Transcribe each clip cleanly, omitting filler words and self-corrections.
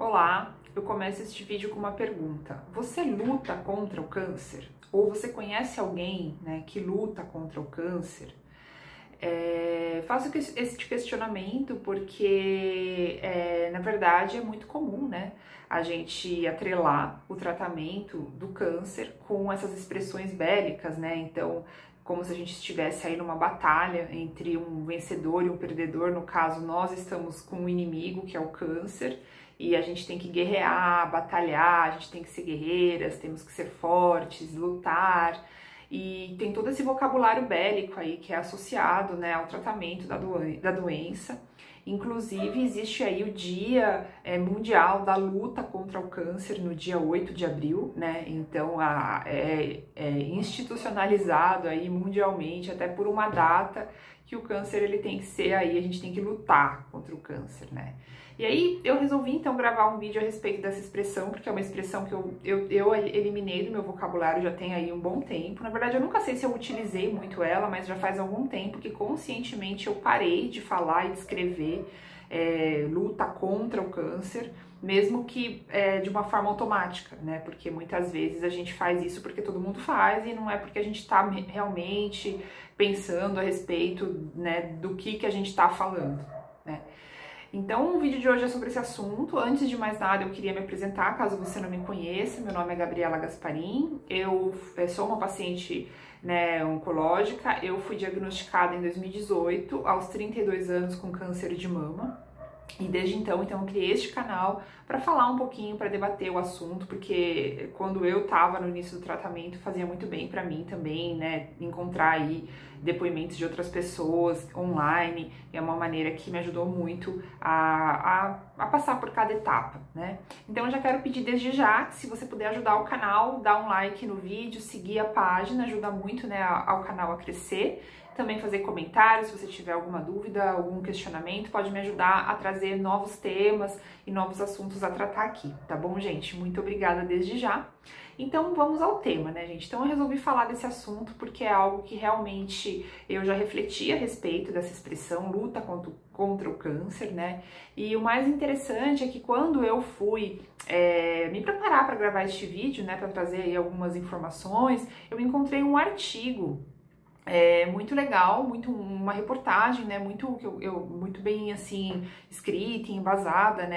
Olá, eu começo este vídeo com uma pergunta. Você luta contra o câncer? Ou você conhece alguém, que luta contra o câncer? Faço esse questionamento porque, na verdade, é muito comum, a gente atrelar o tratamento do câncer com essas expressões bélicas, Então, como se a gente estivesse aí numa batalha entre um vencedor e um perdedor. No caso, nós estamos com um inimigo, que é o câncer, e a gente tem que guerrear, batalhar, a gente tem que ser guerreiras, temos que ser fortes, lutar. E tem todo esse vocabulário bélico aí que é associado, ao tratamento da doença. Inclusive, existe aí o Dia Mundial da Luta contra o Câncer no dia 8 de abril, Então, é institucionalizado aí mundialmente, até por uma data que o câncer ele tem que ser aí, a gente tem que lutar contra o câncer, E aí, eu resolvi então gravar um vídeo a respeito dessa expressão, porque é uma expressão que eu eliminei do meu vocabulário já tem aí um bom tempo. Na verdade, eu nunca sei se eu utilizei muito ela, mas já faz algum tempo que conscientemente eu parei de falar e de escrever luta contra o câncer, mesmo que de uma forma automática, Porque muitas vezes a gente faz isso porque todo mundo faz e não é porque a gente está realmente pensando a respeito, do que a gente está falando, Então, o vídeo de hoje é sobre esse assunto. Antes de mais nada, eu queria me apresentar, caso você não me conheça. Meu nome é Gabriela Gasparim, eu sou uma paciente oncológica. Eu fui diagnosticada em 2018, aos 32 anos, com câncer de mama. E desde então eu criei este canal para falar um pouquinho, para debater o assunto, porque quando eu estava no início do tratamento fazia muito bem para mim também, encontrar aí depoimentos de outras pessoas online, é uma maneira que me ajudou muito a passar por cada etapa, Então eu já quero pedir desde já que se você puder ajudar o canal, dá um like no vídeo, seguir a página, ajuda muito, ao canal a crescer. Também fazer comentários, se você tiver alguma dúvida, algum questionamento, pode me ajudar a trazer novos temas e novos assuntos a tratar aqui, tá bom, gente? Muito obrigada desde já. Então, vamos ao tema, gente? Então, eu resolvi falar desse assunto porque é algo que realmente eu já refleti a respeito dessa expressão, luta contra o câncer, E o mais interessante é que quando eu fui me preparar para gravar este vídeo, para trazer aí algumas informações, eu encontrei um artigo muito legal, uma reportagem, muito bem assim escrita e embasada,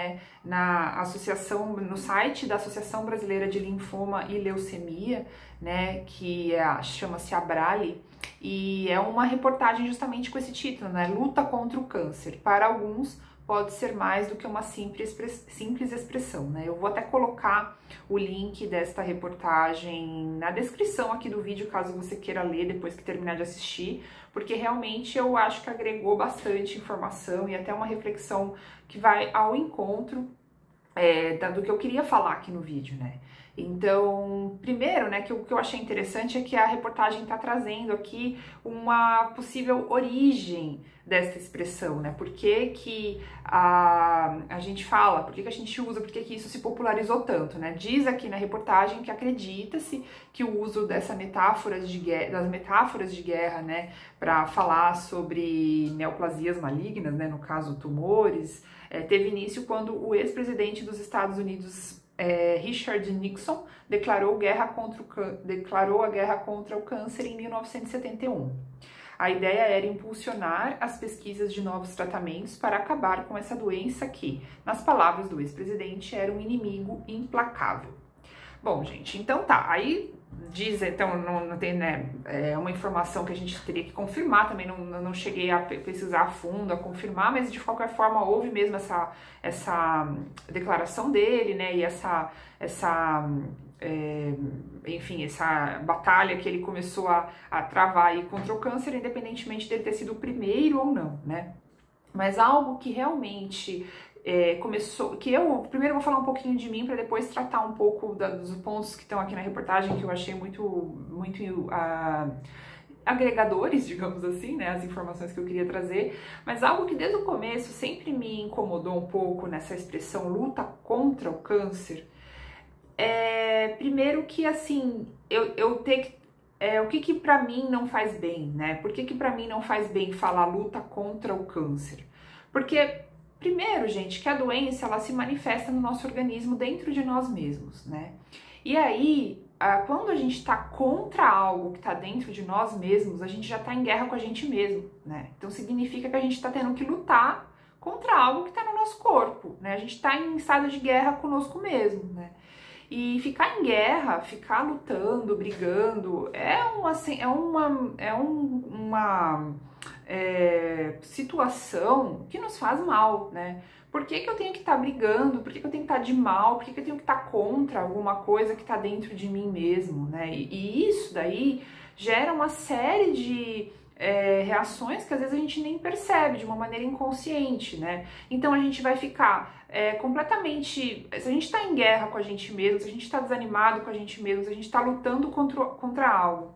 na associação, no site da Associação Brasileira de Linfoma e Leucemia, que chama-se Abrale, e é uma reportagem justamente com esse título, Luta contra o câncer. Para alguns pode ser mais do que uma simples expressão, Eu vou até colocar o link desta reportagem na descrição aqui do vídeo, caso você queira ler depois que terminar de assistir, porque realmente eu acho que agregou bastante informação e até uma reflexão que vai ao encontro do que eu queria falar aqui no vídeo, Então, primeiro, que o que eu achei interessante é que a reportagem está trazendo aqui uma possível origem dessa expressão, Por que que a gente fala, por que que a gente usa, por que que isso se popularizou tanto, Diz aqui na reportagem que acredita-se que o uso das metáforas de guerra, para falar sobre neoplasias malignas, no caso tumores, teve início quando o ex-presidente dos Estados Unidos, Richard Nixon, declarou a guerra contra o câncer em 1971. A ideia era impulsionar as pesquisas de novos tratamentos para acabar com essa doença que, nas palavras do ex-presidente, era um inimigo implacável. Bom, gente, então tá, aí diz, então não tem, é uma informação que a gente teria que confirmar, também não cheguei a pesquisar a fundo, a confirmar, mas de qualquer forma houve mesmo essa declaração dele, e enfim, essa batalha que ele começou a travar aí contra o câncer, independentemente dele ter sido o primeiro ou não, Mas algo que realmente começou, que primeiro eu vou falar um pouquinho de mim para depois tratar um pouco dos pontos que estão aqui na reportagem que eu achei muito agregadores, digamos assim, as informações que eu queria trazer, mas algo que desde o começo sempre me incomodou um pouco nessa expressão luta contra o câncer, primeiro que assim, eu ter que o que pra mim não faz bem, Por que pra mim não faz bem falar luta contra o câncer? Porque Primeiro, gente, que a doença ela se manifesta no nosso organismo dentro de nós mesmos, né? E aí, quando a gente está contra algo que está dentro de nós mesmos, a gente já está em guerra com a gente mesmo, né? Então significa que a gente está tendo que lutar contra algo que está no nosso corpo, né? A gente está em estado de guerra conosco mesmo, né? E ficar em guerra, ficar lutando, brigando, é uma situação que nos faz mal, né? Por que que eu tenho que estar brigando? Por que que eu tenho que estar de mal? Por que que eu tenho que estar contra alguma coisa que está dentro de mim mesmo, né? E isso daí gera uma série de reações que às vezes a gente nem percebe de uma maneira inconsciente, né? Então a gente vai ficar completamente... Se a gente está em guerra com a gente mesmo, se a gente está desanimado com a gente mesmo, se a gente está lutando contra algo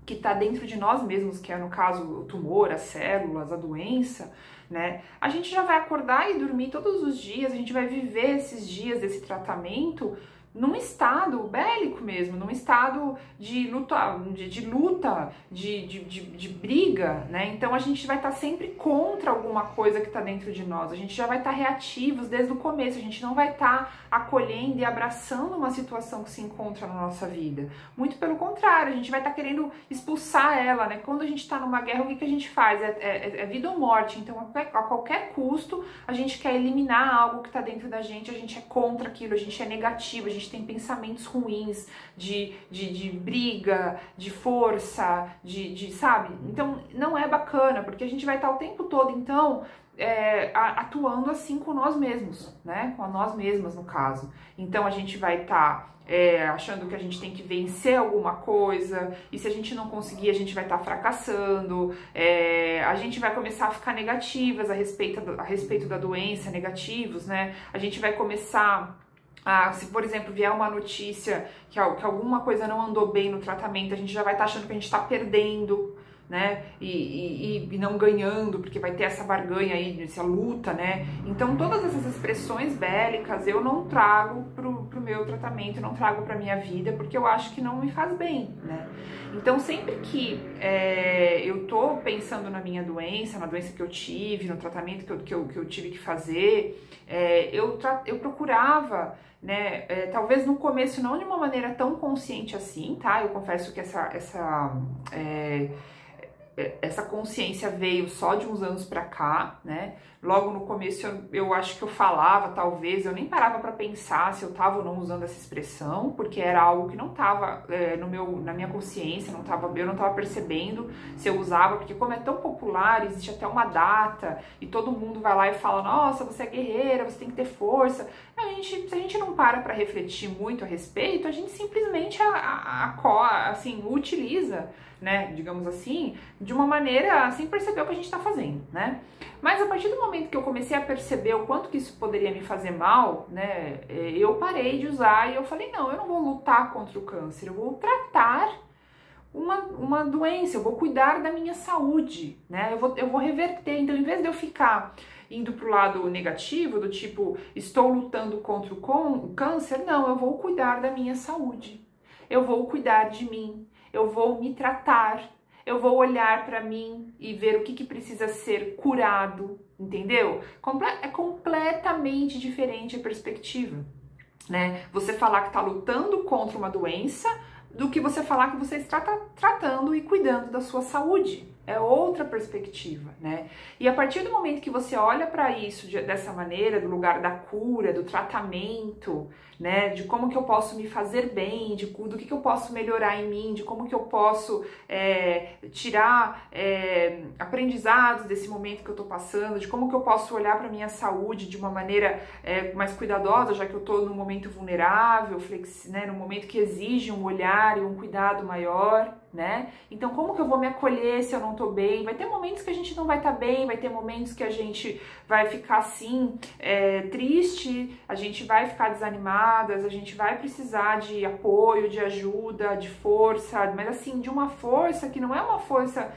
que está dentro de nós mesmos, que é no caso o tumor, as células, a doença, né? A gente já vai acordar e dormir todos os dias, a gente vai viver esses dias desse tratamento num estado bélico mesmo, num estado de luta, de briga, né? Então a gente vai estar sempre contra alguma coisa que está dentro de nós, a gente já vai estar reativos desde o começo, a gente não vai estar acolhendo e abraçando uma situação que se encontra na nossa vida. Muito pelo contrário, a gente vai estar querendo expulsar ela, né? Quando a gente está numa guerra, o que a gente faz? É vida ou morte, então a qualquer custo a gente quer eliminar algo que está dentro da gente, a gente é contra aquilo, a gente é negativo, a gente tem pensamentos ruins de briga, de força, sabe? Então não é bacana, porque a gente vai estar o tempo todo, então, atuando assim com nós mesmos, né? Com nós mesmas, no caso. Então a gente vai estar achando que a gente tem que vencer alguma coisa, e se a gente não conseguir, a gente vai estar fracassando, a gente vai começar a ficar negativas a respeito da doença, negativos, né? A gente vai começar se, por exemplo, vier uma notícia que alguma coisa não andou bem no tratamento, a gente já vai estar achando que a gente está perdendo, né? E não ganhando, porque vai ter essa barganha aí, essa luta, né? Então, todas essas expressões bélicas eu não trago pro meu tratamento, não trago pra minha vida, porque eu acho que não me faz bem, né? Então, sempre que eu tô pensando na minha doença, na doença que eu tive, no tratamento que eu tive que fazer, eu procurava, né, talvez no começo não de uma maneira tão consciente assim, tá? Eu confesso que essa consciência veio só de uns anos pra cá, né? Logo no começo eu acho que eu falava, talvez, eu nem parava pra pensar se eu tava ou não usando essa expressão, porque era algo que não tava na minha consciência, eu não tava percebendo se eu usava, porque como é tão popular, existe até uma data, e todo mundo vai lá e fala, nossa, você é guerreira, você tem que ter força. Se a gente não para pra refletir muito a respeito, a gente simplesmente assim, utiliza, né, digamos assim, de uma maneira sem perceber o que a gente está fazendo, né? Mas a partir do momento que eu comecei a perceber o quanto que isso poderia me fazer mal, né, eu parei de usar e eu falei, não, eu não vou lutar contra o câncer, eu vou tratar uma doença, eu vou cuidar da minha saúde, né? Eu vou reverter. Então, em vez de eu ficar indo pro lado negativo, do tipo, estou lutando contra o câncer, não, eu vou cuidar da minha saúde, eu vou cuidar de mim, eu vou me tratar, eu vou olhar para mim e ver o que precisa ser curado, entendeu? É completamente diferente a perspectiva, né? Você falar que tá lutando contra uma doença do que você falar que você está tratando e cuidando da sua saúde. É outra perspectiva, né? E a partir do momento que você olha para isso dessa maneira, do lugar da cura, do tratamento, né? De como que eu posso me fazer bem, do que eu posso melhorar em mim, de como que eu posso tirar aprendizados desse momento que eu tô passando, de como que eu posso olhar para minha saúde de uma maneira mais cuidadosa, já que eu tô num momento vulnerável, né? Num momento que exige um olhar e um cuidado maior, né? Então, como que eu vou me acolher se eu não tô bem? Vai ter momentos que a gente não vai estar bem, vai ter momentos que a gente vai ficar assim, triste, a gente vai ficar desanimadas, a gente vai precisar de apoio, de ajuda, de força, mas assim, de uma força que não é uma força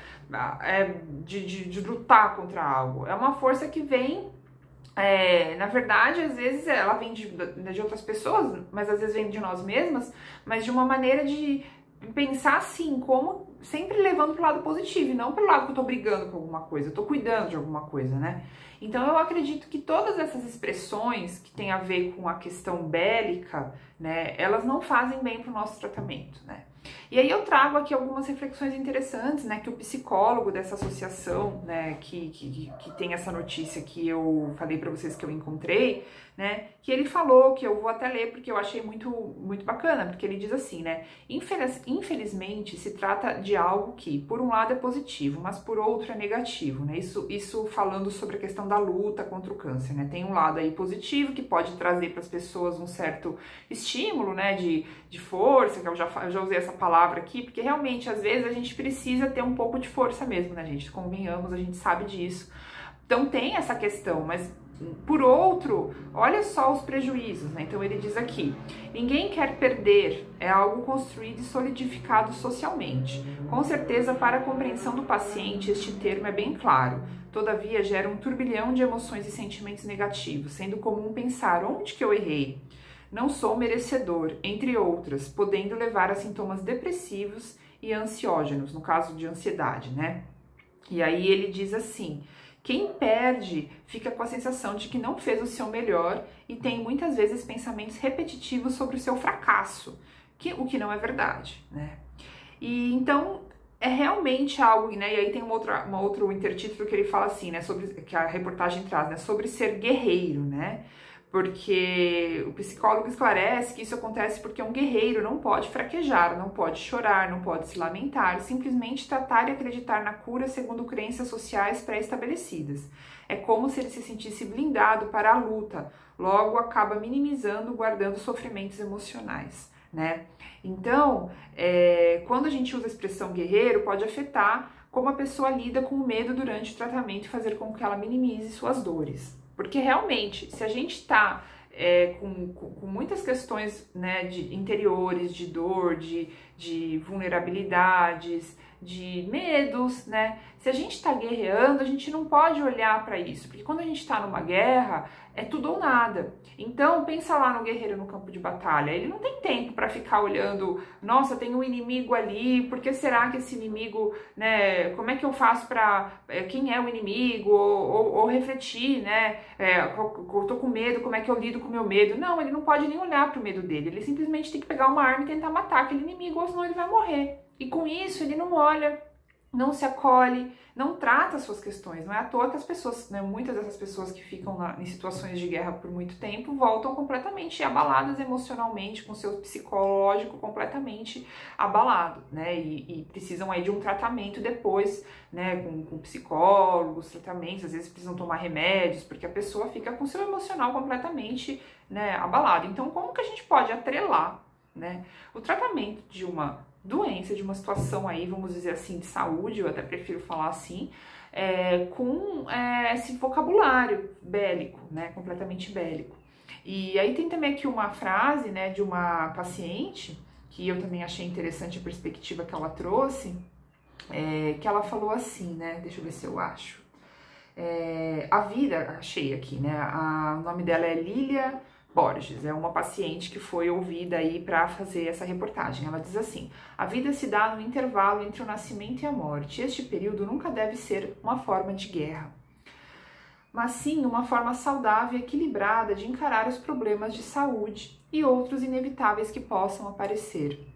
de lutar contra algo, é uma força que vem, na verdade, às vezes ela vem de outras pessoas, mas às vezes vem de nós mesmas, mas de uma maneira de pensar assim, como sempre levando pro lado positivo, e não pro lado que eu tô brigando com alguma coisa, eu tô cuidando de alguma coisa, né? Então eu acredito que todas essas expressões que tem a ver com a questão bélica, né, elas não fazem bem pro nosso tratamento, né? E aí eu trago aqui algumas reflexões interessantes, né, que o psicólogo dessa associação, né, que tem essa notícia que eu falei para vocês que eu encontrei, né, que ele falou, que eu vou até ler porque eu achei muito bacana, porque ele diz assim, né, infelizmente se trata de algo que, por um lado é positivo, mas por outro é negativo, né, isso falando sobre a questão da luta contra o câncer, né, tem um lado aí positivo que pode trazer para as pessoas um certo estímulo, né, de força, que eu já usei essa palavra aqui, porque realmente às vezes a gente precisa ter um pouco de força mesmo, né, gente, convenhamos, a gente sabe disso, então tem essa questão, mas por outro, olha só os prejuízos, né? Então ele diz aqui: ninguém quer perder, é algo construído e solidificado socialmente. Com certeza, para a compreensão do paciente, este termo é bem claro. Todavia, gera um turbilhão de emoções e sentimentos negativos, sendo comum pensar: onde que eu errei? Não sou merecedor, entre outras, podendo levar a sintomas depressivos e ansiógenos, no caso de ansiedade, né? E aí ele diz assim: quem perde fica com a sensação de que não fez o seu melhor e tem muitas vezes pensamentos repetitivos sobre o seu fracasso, o que não é verdade, né? E então é realmente algo, né? E aí tem um outro intertítulo que ele fala assim, né? Sobre que a reportagem traz, né? Sobre ser guerreiro, né? Porque o psicólogo esclarece que isso acontece porque um guerreiro não pode fraquejar, não pode chorar, não pode se lamentar, simplesmente tratar e acreditar na cura segundo crenças sociais pré-estabelecidas. É como se ele se sentisse blindado para a luta, logo acaba minimizando, guardando sofrimentos emocionais, né? Então, quando a gente usa a expressão guerreiro, pode afetar como a pessoa lida com o medo durante o tratamento e fazer com que ela minimize suas dores. Porque realmente, se a gente está com muitas questões, né, de interiores, de dor, de vulnerabilidades, de medos, né? Se a gente está guerreando, a gente não pode olhar para isso, porque quando a gente está numa guerra, é tudo ou nada. Então, pensa lá no guerreiro no campo de batalha, ele não tem tempo para ficar olhando, nossa, tem um inimigo ali, por que será que esse inimigo, né, como é que eu faço para, quem é o inimigo, ou refletir, né, eu tô com medo, como é que eu lido com o meu medo? Não, ele não pode nem olhar para o medo dele, ele simplesmente tem que pegar uma arma e tentar matar aquele inimigo, ou senão ele vai morrer. E com isso, ele não olha, não se acolhe, não trata as suas questões. Não é à toa que as pessoas, né, muitas dessas pessoas que ficam em situações de guerra por muito tempo, voltam completamente abaladas emocionalmente, com seu psicológico completamente abalado, né, e precisam aí de um tratamento depois, né, com psicólogos, tratamentos, às vezes precisam tomar remédios, porque a pessoa fica com seu emocional completamente, né, abalado. Então, como que a gente pode atrelar, né, o tratamento de uma doença, de uma situação aí, vamos dizer assim, de saúde, eu até prefiro falar assim, com esse vocabulário bélico, né, completamente bélico. E aí tem também aqui uma frase, né, de uma paciente, que eu também achei interessante a perspectiva que ela trouxe, que ela falou assim, né, deixa eu ver se eu acho, a vida, achei aqui, né, o nome dela é Lília Borges, é uma paciente que foi ouvida aí para fazer essa reportagem. Ela diz assim: a vida se dá no intervalo entre o nascimento e a morte. Este período nunca deve ser uma forma de guerra, mas sim uma forma saudável e equilibrada de encarar os problemas de saúde e outros inevitáveis que possam aparecer.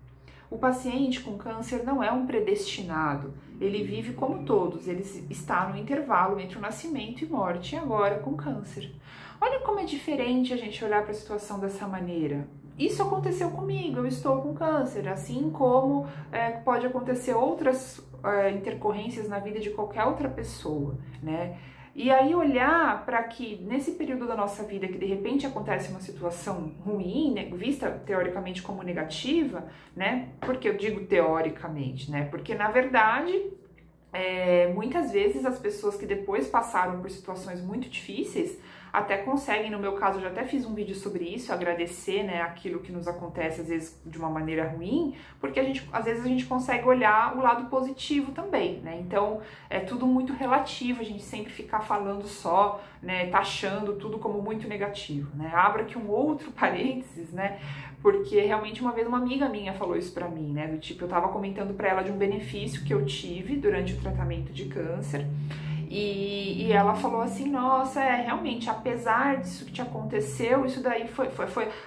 O paciente com câncer não é um predestinado, ele vive como todos, ele está no intervalo entre o nascimento e morte, e agora com câncer. Olha como é diferente a gente olhar para a situação dessa maneira. Isso aconteceu comigo, eu estou com câncer, assim como pode acontecer outras intercorrências na vida de qualquer outra pessoa, né? E aí olhar para que nesse período da nossa vida que de repente acontece uma situação ruim, né, vista teoricamente como negativa, né? Porque eu digo teoricamente, né? Porque na verdade muitas vezes as pessoas que depois passaram por situações muito difíceis, até conseguem, no meu caso, eu já até fiz um vídeo sobre isso, agradecer, né, aquilo que nos acontece, às vezes, de uma maneira ruim, porque às vezes a gente consegue olhar o lado positivo também, né, então é tudo muito relativo, a gente sempre ficar falando só, né, taxando tudo como muito negativo, né, abro aqui um outro parênteses, né, porque realmente uma vez uma amiga minha falou isso pra mim, né, do tipo, eu tava comentando pra ela de um benefício que eu tive durante o tratamento de câncer, e ela falou assim, nossa, realmente, apesar disso que te aconteceu, isso daí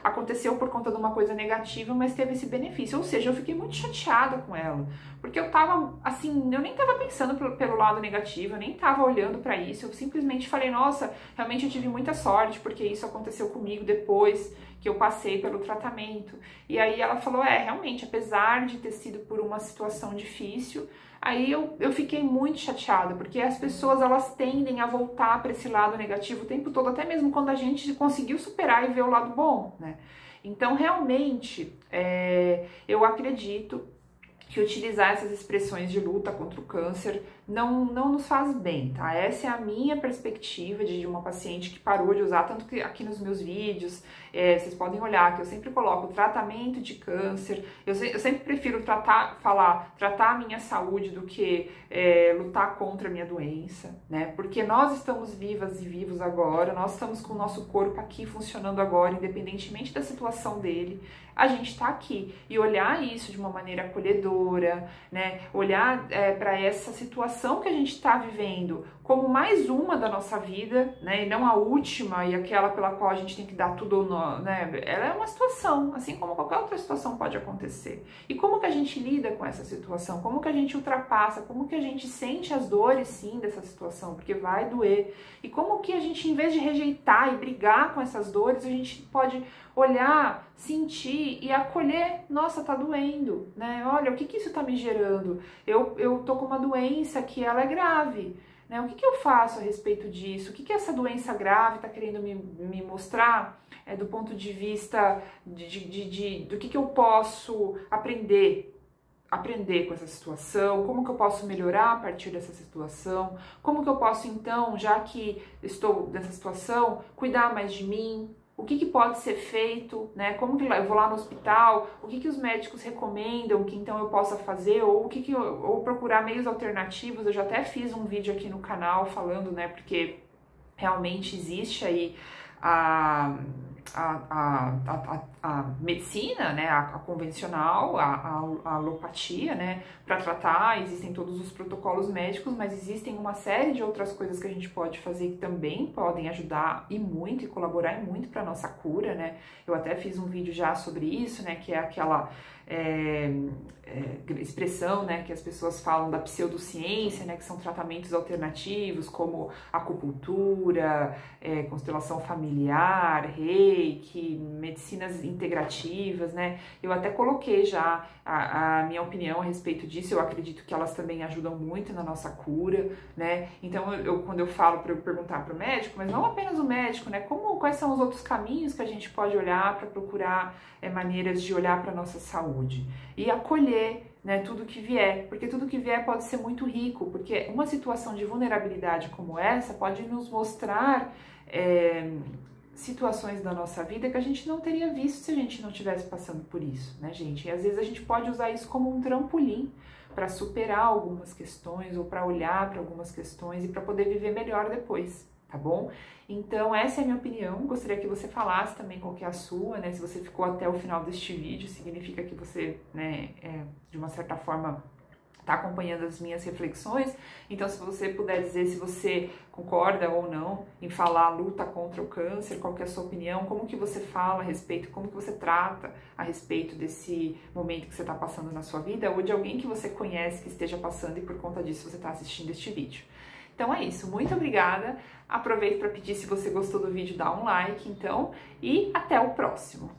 aconteceu por conta de uma coisa negativa, mas teve esse benefício. Ou seja, eu fiquei muito chateada com ela, porque eu tava, assim, eu nem tava pensando pelo lado negativo, eu nem tava olhando pra isso, eu simplesmente falei, nossa, realmente eu tive muita sorte, porque isso aconteceu comigo depois que eu passei pelo tratamento. E aí ela falou, realmente, apesar de ter sido por uma situação difícil, aí eu fiquei muito chateada, porque as pessoas, elas tendem a voltar para esse lado negativo o tempo todo, até mesmo quando a gente conseguiu superar e ver o lado bom, né? Então, realmente, eu acredito que utilizar essas expressões de luta contra o câncer não nos faz bem, tá? Essa é a minha perspectiva de uma paciente que parou de usar, tanto que aqui nos meus vídeos, vocês podem olhar que eu sempre coloco tratamento de câncer, eu sempre prefiro tratar a minha saúde do que lutar contra a minha doença, né? Porque nós estamos vivas e vivos agora, nós estamos com o nosso corpo aqui funcionando agora, independentemente da situação dele, a gente tá aqui. E olhar isso de uma maneira acolhedora, né? Olhar para essa situação que a gente está vivendo como mais uma da nossa vida, né? E não a última e aquela pela qual a gente tem que dar tudo ou não, né? Ela é uma situação, assim como qualquer outra situação pode acontecer. E como que a gente lida com essa situação? Como que a gente ultrapassa? Como que a gente sente as dores, sim, dessa situação? Porque vai doer. E como que a gente, em vez de rejeitar e brigar com essas dores, a gente pode olhar, sentir e acolher, nossa, tá doendo, né? Olha, o que isso tá me gerando? Eu tô com uma doença que ela é grave, né? O que eu faço a respeito disso? O que essa doença grave tá querendo me mostrar do ponto de vista do que eu posso aprender com essa situação, como que eu posso melhorar a partir dessa situação, como que eu posso então, já que estou nessa situação, cuidar mais de mim, o que pode ser feito, né? Como que eu vou lá no hospital, o que os médicos recomendam que então eu possa fazer, ou ou procurar meios alternativos. Eu já até fiz um vídeo aqui no canal falando, né? Porque realmente existe aí a medicina, né, a convencional, a alopatia, né, para tratar, existem todos os protocolos médicos, mas existem uma série de outras coisas que a gente pode fazer que também podem ajudar e muito, e colaborar e muito para nossa cura, né. Eu até fiz um vídeo já sobre isso, né, que é aquela expressão, né, que as pessoas falam da pseudociência, né, que são tratamentos alternativos como acupuntura, constelação familiar, reiki, medicinas integrativas, né. Eu até coloquei já a minha opinião a respeito disso. Eu acredito que elas também ajudam muito na nossa cura, né. Então quando eu falo para eu perguntar para o médico, mas não apenas o médico, né, quais são os outros caminhos que a gente pode olhar para procurar maneiras de olhar para nossa saúde e acolher, né, tudo que vier, porque tudo que vier pode ser muito rico, porque uma situação de vulnerabilidade como essa pode nos mostrar situações da nossa vida que a gente não teria visto se a gente não estivesse passando por isso, né, gente? E às vezes a gente pode usar isso como um trampolim para superar algumas questões ou para olhar para algumas questões e para poder viver melhor depois, tá bom? Então essa é a minha opinião, gostaria que você falasse também qual que é a sua, né? Se você ficou até o final deste vídeo, significa que você, né, de uma certa forma tá acompanhando as minhas reflexões. Então, se você puder dizer se você concorda ou não em falar luta contra o câncer, qual que é a sua opinião, como que você fala a respeito, como que você trata a respeito desse momento que você está passando na sua vida, ou de alguém que você conhece que esteja passando e por conta disso você está assistindo este vídeo. Então é isso, muito obrigada, aproveito para pedir, se você gostou do vídeo, dá um like então, e até o próximo!